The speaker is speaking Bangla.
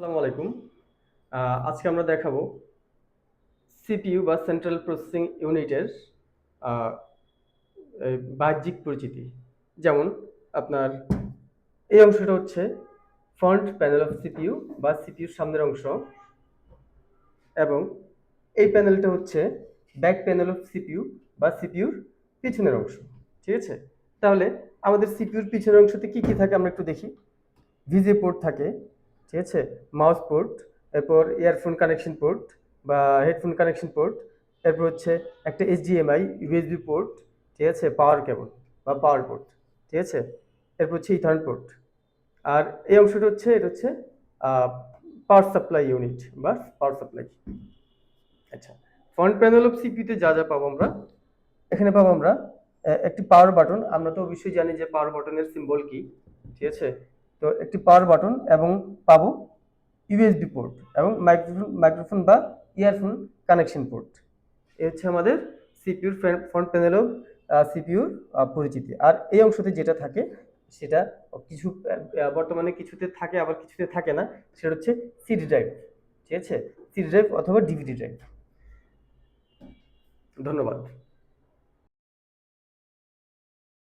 আসসালামু আলাইকুম। আজকে আমরা দেখাবো সিপিইউ বা সেন্ট্রাল প্রসেসিং ইউনিটের আহ, বাহ্যিক পরিচিতি। যেমন আপনার এই অংশটা হচ্ছে ফ্রন্ট প্যানেল অফ সিপিইউ বা সিপিইউর সামনের অংশ, এবং এই প্যানেলটা হচ্ছে ব্যাক প্যানেল অফ সিপিইউ বা সিপিইউর পিছনের অংশ। ঠিক আছে, তাহলে আমাদের সিপিইউর পিছনের অংশতে কি কি থাকে আমরা একটু দেখি। ভিজে পোর্ট থাকে, ঠিক আছে, মাউস পোর্ট, এরপর ইয়ারফোন কানেকশন পোর্ট বা হেডফোন কানেকশন পোর্ট, এরপর হচ্ছে একটা এইচডিএমআই ইউএসবি পোর্ট, ঠিক আছে, পাওয়ার কেবল বা পাওয়ার পোর্ট, ঠিক আছে, এরপর হচ্ছে ইথার্ন পোর্ট। আর এই অংশটা হচ্ছে এটা হচ্ছে পাওয়ার সাপ্লাই ইউনিট বা পাওয়ার সাপ্লাই। আচ্ছা, ফ্রন্ট প্যানেল অফ সিপিইউতে যা যা পাবো আমরা, এখানে পাবো আমরা একটি পাওয়ার বাটন। আমরা তো অবশ্যই জানি যে পাওয়ার বাটনের সিম্বল কি, ঠিক আছে। তো একটি পাওয়ার বাটন এবং পাবো ইউএসবি পোর্ট এবং মাইক্রোফোন বা ইয়ারফোন কানেকশন পোর্ট। এই হচ্ছে আমাদের সিপিইউর ফ্রন্ট প্যানেল অফ সিপিইউর পরিচিতি। আর এই অংশতে যেটা থাকে সেটা কিছু বর্তমানে কিছুতে থাকে আবার কিছুতে থাকে না, সেটা হচ্ছে সিডি ড্রাইভ, ঠিক আছে, সিডি ড্রাইভ অথবা ডিভিডি ড্রাইভ। ধন্যবাদ।